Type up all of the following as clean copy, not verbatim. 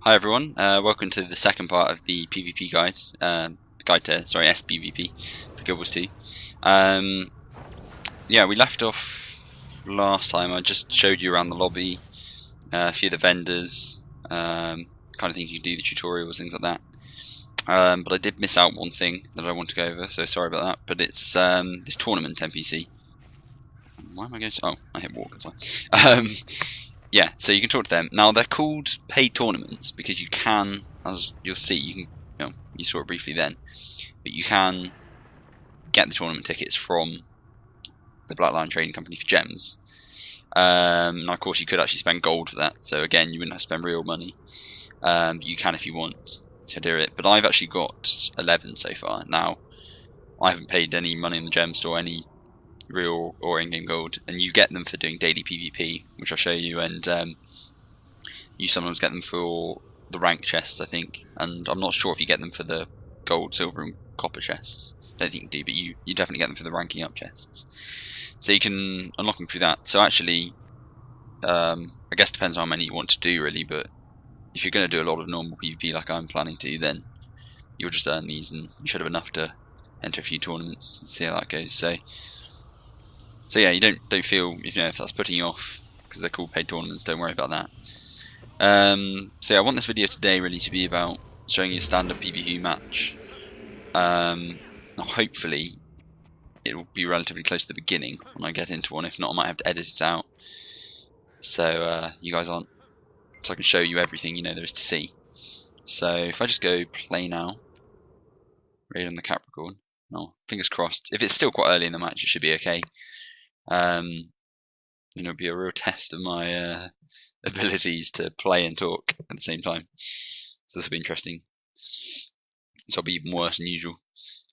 Hi everyone, welcome to the second part of the PvP guide, sPVP for Guild Wars 2. Yeah, we left off last time. I just showed you around the lobby, a few of the vendors, kind of things you can do, the tutorials, things like that. But I did miss out one thing that I want to go over, so sorry about that. But it's this tournament NPC. Why am I going to? Oh, I hit walk as well. Yeah, so you can talk to them. Now they're called paid tournaments because you can, as you'll see, you saw it briefly then, but you can get the tournament tickets from the Black Lion Trading Company for gems. Now of course you could actually spend gold for that, so again you wouldn't have to spend real money. But you can if you want to do it. But I've actually got 11 so far. Now I haven't paid any money in the gem store, any real or in-game gold, and you get them for doing daily PvP, which I'll show you, and you sometimes get them for the rank chests, I think, and I'm not sure if you get them for the gold, silver and copper chests. I don't think you do, but you definitely get them for the ranking up chests. So you can unlock them through that. So actually, I guess it depends on how many you want to do really, but if you're going to do a lot of normal PvP like I'm planning to, then you'll just earn these, and you should have enough to enter a few tournaments and see how that goes. So yeah, you don't feel if that's putting you off because they're called paid tournaments. Don't worry about that. So yeah, I want this video today really to be about showing you a standard PvP match. Hopefully, it will be relatively close to the beginning when I get into one. If not, I might have to edit it out so you guys aren't, so I can show you everything there is to see. So if I just go play now, raid on the Capricorn. No, fingers crossed. If it's still quite early in the match, it should be okay. It'll be a real test of my abilities to play and talk at the same time. So this will be interesting. This will be even worse than usual.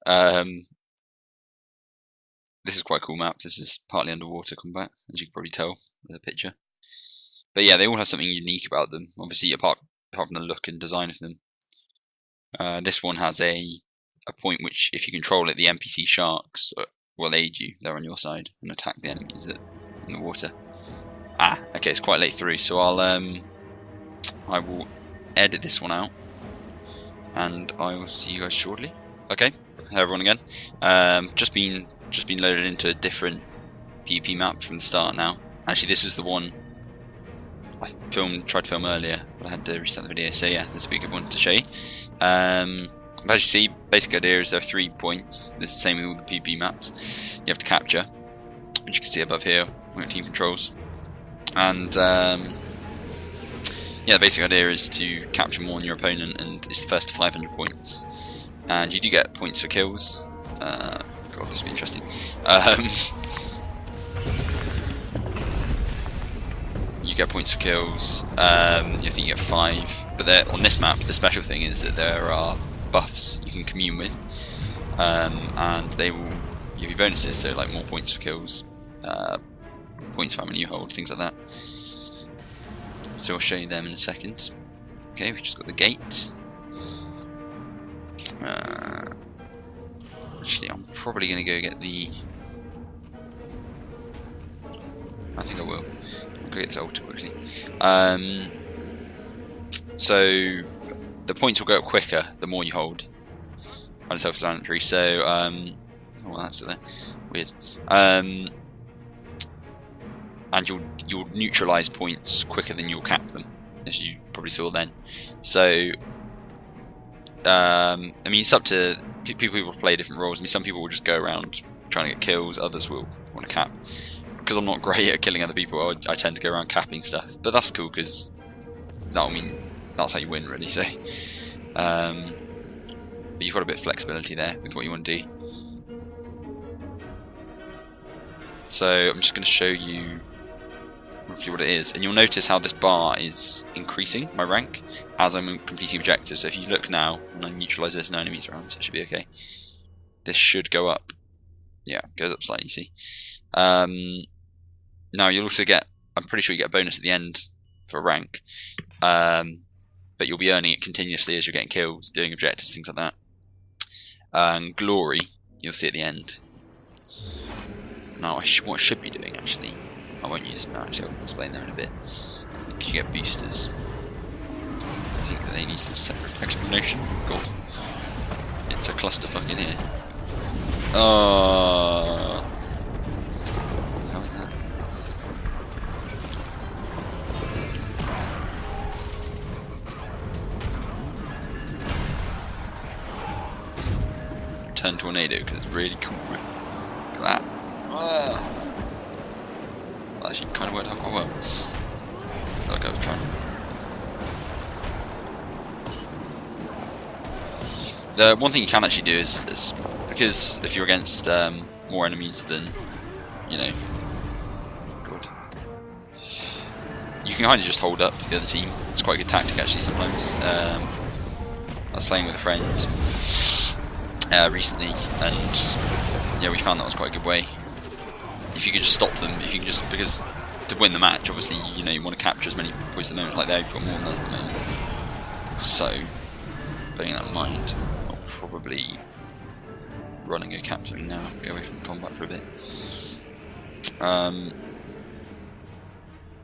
This is quite a cool map. This is partly underwater combat, as you can probably tell with the picture. But yeah, they all have something unique about them. Obviously, apart from the look and design of them. This one has a point which, if you control it, the NPC sharks will aid you. They're on your side and attack the enemies in the water. Okay, it's quite late through, so I will edit this one out, and I will see you guys shortly. Okay, hello everyone again. Just been loaded into a different PvP map from the start now. Actually, this is the one I tried to film earlier, but I had to restart the video. So yeah, this will be a good one to show you. As you see, basic idea is there are 3 points. This is the same with all the PvP maps. You have to capture, which you can see above here. We've got team controls, and yeah, the basic idea is to capture more than your opponent, and it's the first to 500 points. And you do get points for kills. God, this will be interesting. You get points for kills. I think you get 5. But on this map, the special thing is that there are buffs you can commune with, and they will give you bonuses. So like more points for kills, points for how many you hold, things like that. So I'll show you them in a second. Okay, we just got the gate. Actually, I'm probably going to go get the... I think I will. I'll go get this altar quickly. So the points will go up quicker the more you hold. By the self-explanatory. So, oh, that's it there. Weird. And you'll neutralise points quicker than you'll cap them, as you probably saw then. So, I mean, it's up to people will play different roles. I mean, some people will just go around trying to get kills. Others will want to cap. Because I'm not great at killing other people, I tend to go around capping stuff. But that's cool because that'll mean that's how you win, really. So, but you've got a bit of flexibility there with what you want to do. So I'm just going to show you roughly what it is, and you'll notice how this bar is increasing my rank as I'm completing objectives. So if you look now, and I neutralise this, no enemies around, so it should be okay. This should go up. Yeah, it goes up slightly, you see. Now you'll also get, I'm pretty sure you get a bonus at the end for rank, but you'll be earning it continuously as you're getting kills, doing objectives, things like that. And glory, you'll see at the end. Now what I should be doing actually, I won't use them now, actually I'll explain them in a bit, because you get boosters. think that they need some separate explanation. God. It's a clusterfuck in here. How was that? Turn tornado because it's really cool. Look at that. Well, actually kind of worked out quite well. So I'll go try. The one thing you can actually do is because if you're against more enemies than good, you can kind of just hold up the other team. It's quite a good tactic actually sometimes. I was playing with a friend recently, and yeah, we found that was quite a good way. If you could just stop them, if you can just, because to win the match, obviously you want to capture as many points at the moment. Like they've got more than us at the moment, so bearing that in mind, I'll probably run and go capture now. Go away from combat for a bit.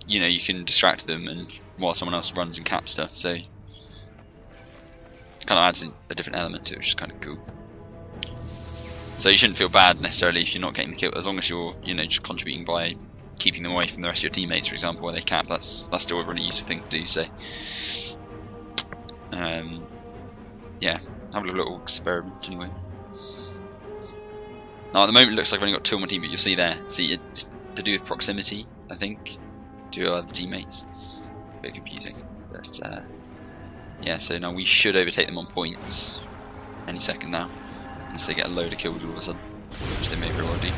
You can distract them, and while someone else runs and caps stuff, so it kind of adds a different element to it, which is kind of cool. So you shouldn't feel bad necessarily if you're not getting the kill, as long as you're just contributing by keeping them away from the rest of your teammates, for example, where they cap. That's still a really useful thing to do. So yeah, have a little experiment anyway. Now at the moment it looks like I've only got 2 on my team, but you'll see there. See, it's to do with proximity, I think, to your other teammates. A bit confusing, but yeah. So now we should overtake them on points any second now, unless they get a load of kills all of a sudden, which they may very well do.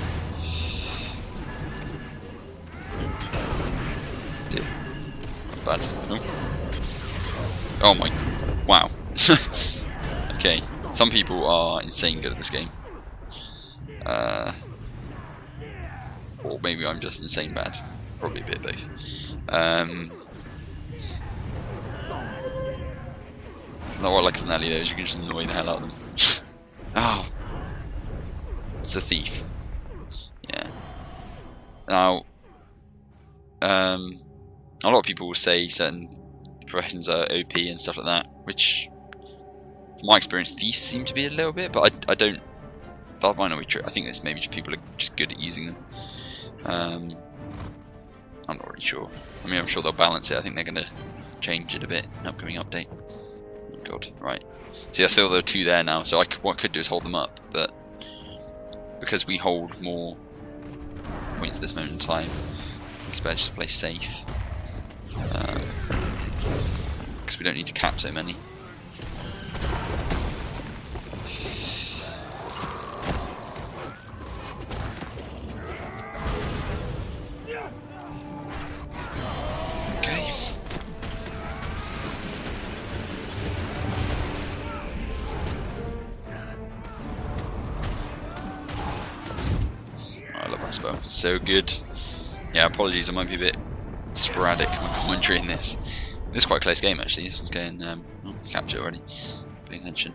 Not bad. Oh my! Wow. Okay, some people are insane good at this game. Or maybe I'm just insane bad. Probably a bit of both. Not what I like as an ally though, is you can just annoy the hell out of them. Oh, it's a thief. Yeah. Now, a lot of people will say certain professions are OP and stuff like that, which, from my experience, thieves seem to be a little bit, but I don't. That might not be true. I think it's maybe just people are just good at using them. I'm not really sure. I mean, I'm sure they'll balance it. I think they're going to change it a bit in an upcoming update. Oh god, right. See, I still there are 2 there now, so what I could do is hold them up, but because we hold more points at this moment in time, it's better just to play safe. Because we don't need to cap so many. So good. Yeah, apologies, I might be a bit sporadic in my commentary in this. This is quite a close game actually. This one's going capture already. Pay attention.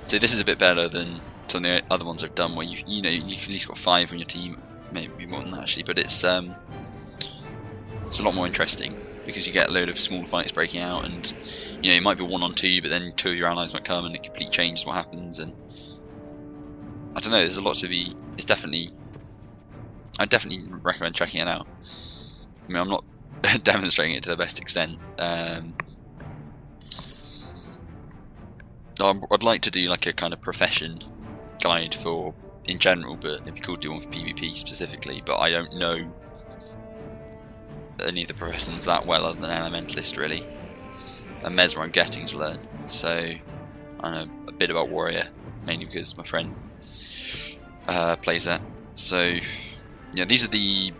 So this is a bit better than some of the other ones I've done, where you've at least got 5 on your team, maybe more than that actually. But it's a lot more interesting because you get a load of small fights breaking out, and it might be 1 on 2, but then 2 of your allies might come and it completely changes what happens. And I don't know. There's a lot to be. It's definitely. I definitely recommend checking it out. I mean, I'm not demonstrating it to the best extent. I'd like to do like a kind of profession guide for in general, but it'd be cool to do one for PvP specifically. But I don't know any of the professions that well, other than Elementalist really. And Mesmer I'm getting to learn, so I know a bit about Warrior, mainly because my friend plays that. So. Yeah, these are the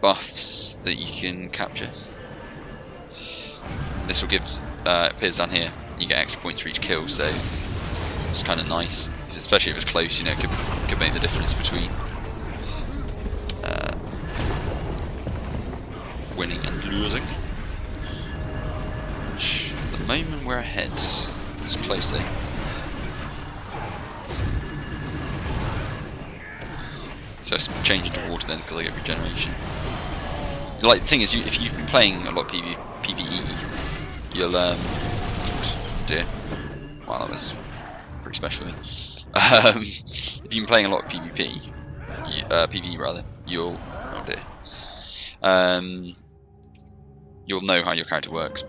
buffs that you can capture. This will give it appears down here. You get extra points for each kill, so it's kind of nice, especially if it's close. It could make the difference between winning and losing. Which, at the moment, we're ahead. It's close though. So let's change into water then, because I get regeneration. Like the thing is, if you've been playing a lot of PvE, you'll dear, wow, that was pretty special. If you've been playing a lot of PvP, PvE rather, you'll you'll know how your character works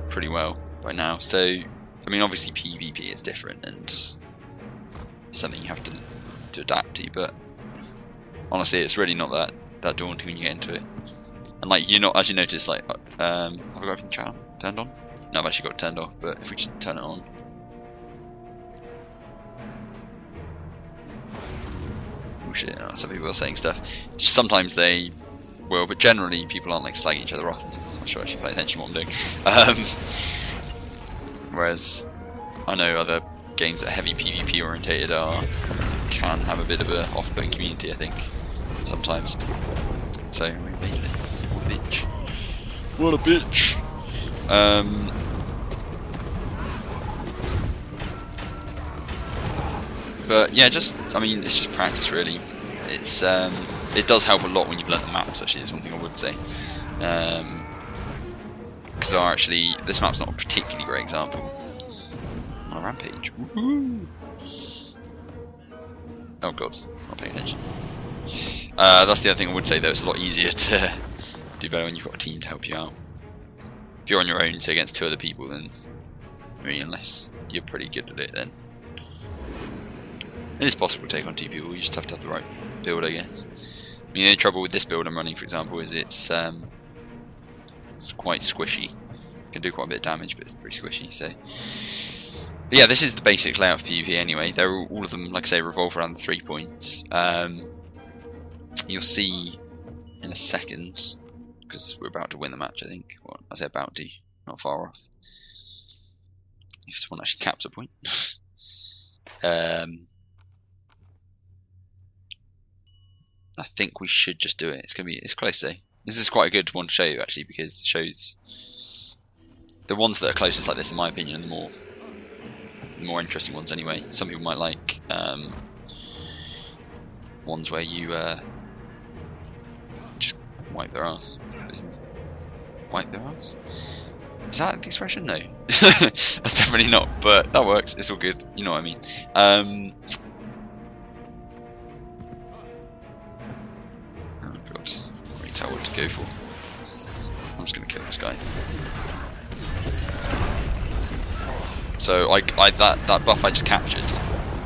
pretty well by now. So, I mean, obviously PvP is different and it's something you have to adapt to, but honestly, it's really not that daunting when you get into it. And like, you're not, as you notice, like, have I got everything turned on? No, I've actually got it turned off, but if we just turn it on. Oh shit, some people are saying stuff. Sometimes they will, but generally people aren't like slagging each other off. I should actually pay attention to what I'm doing. Whereas I know other games that are heavy PvP orientated can have a bit of a off-putting community, I think, sometimes. So we made it. Bitch. What a bitch. But yeah, I mean, it's just practice really. It's it does help a lot when you've learnt the maps. Actually, is one thing I would say. Because actually, this map's not a particularly great example. On a rampage. Woohoo! Oh god, not paying attention. That's the other thing I would say though. It's a lot easier to do better when you've got a team to help you out. If you're on your own, say against 2 other people, then I mean, unless you're pretty good at it, then it is possible to take on 2 people. You just have to have the right build, I guess. I mean, the only trouble with this build I'm running, for example, is it's quite squishy. It can do quite a bit of damage, but it's pretty squishy. So, but yeah, this is the basic layout for PvP anyway. They're all of them, like I say, revolve around the 3 points. You'll see in a second, because we're about to win the match, I think. Well, I say about to, not far off. If someone actually caps a point. I think we should just do it. It's close though. This is quite a good one to show you actually, because it shows the ones that are closest like this, in my opinion, are the more interesting ones anyway. Some people might like ones where you just wipe their ass. Wipe their ass? Is that the expression? No. That's definitely not, but that works. It's all good. You know what I mean. Oh god. I can't tell what to go for. I'm just going to kill this guy. So that buff I just captured,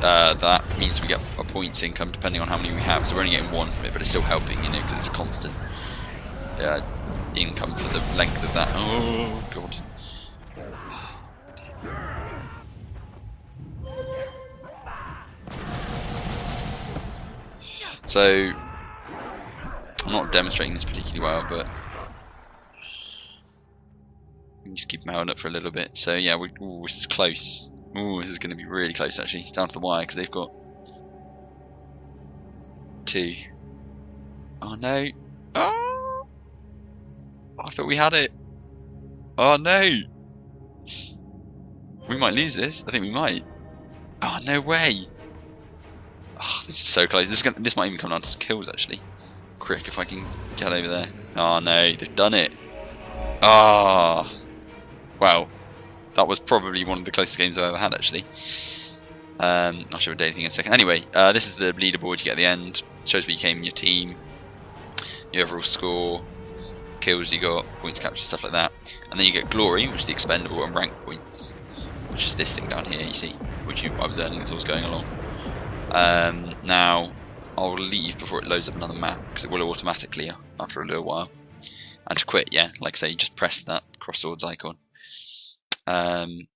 that means we get a points income depending on how many we have. So we're only getting 1 from it, but it's still helping, you know, because it's a constant income for the length of that. Oh god. So I'm not demonstrating this particularly well, but just keep them held up for a little bit. So yeah, ooh, this is close. Ooh, this is going to be really close actually. It's down to the wire because they've got 2. Oh no! Oh! I thought we had it. Oh no! We might lose this. I think we might. Oh no way! Oh, this is so close. This might even come down to kills actually. Crick, if I can get over there. Oh no, they've done it. Ah. Oh. Wow, that was probably one of the closest games I've ever had actually. I'll show you anything in a second. Anyway, this is the leaderboard you get at the end. It shows where you came in your team, your overall score, kills you got, points captured, stuff like that. And then you get glory, which is the expendable, and rank points, which is this thing down here, you see, which I was earning as I was going along. Now, I'll leave before it loads up another map, because it will automatically after a little while. And to quit, yeah, like I say, you just press that cross swords icon. And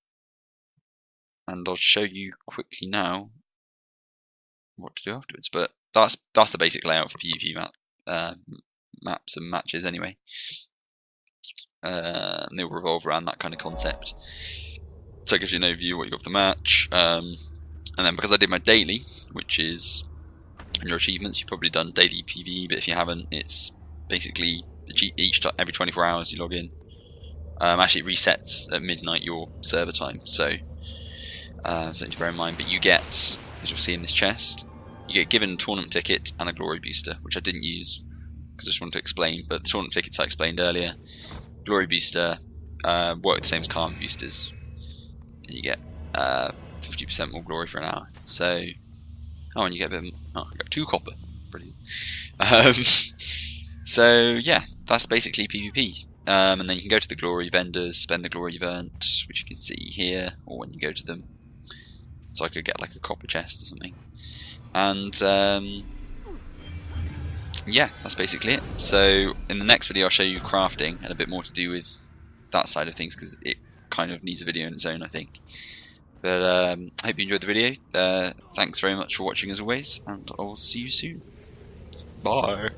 I'll show you quickly now what to do afterwards. But that's the basic layout for PvP maps and matches anyway. And they'll revolve around that kind of concept. So it gives you an overview of what you got for the match. And then because I did my daily, which is in your achievements, you've probably done daily PvE, but if you haven't, it's basically every 24 hours you log in. Actually, it resets at midnight your server time, so something to bear in mind. But you get, as you'll see in this chest, you get given a tournament ticket and a glory booster, which I didn't use because I just wanted to explain. But the tournament tickets I explained earlier, glory booster work the same as karma boosters, and you get 50% more glory for an hour. So, oh, and you get a bit. Oh, I got 2 copper. Brilliant. So yeah, that's basically PvP. And then you can go to the glory vendors, spend the glory you've earned, which you can see here, or when you go to them. So I could get like a copper chest or something. And yeah, that's basically it. So in the next video I'll show you crafting and a bit more to do with that side of things, because it kind of needs a video in its own, I think. But I hope you enjoyed the video. Thanks very much for watching as always, and I'll see you soon. Bye!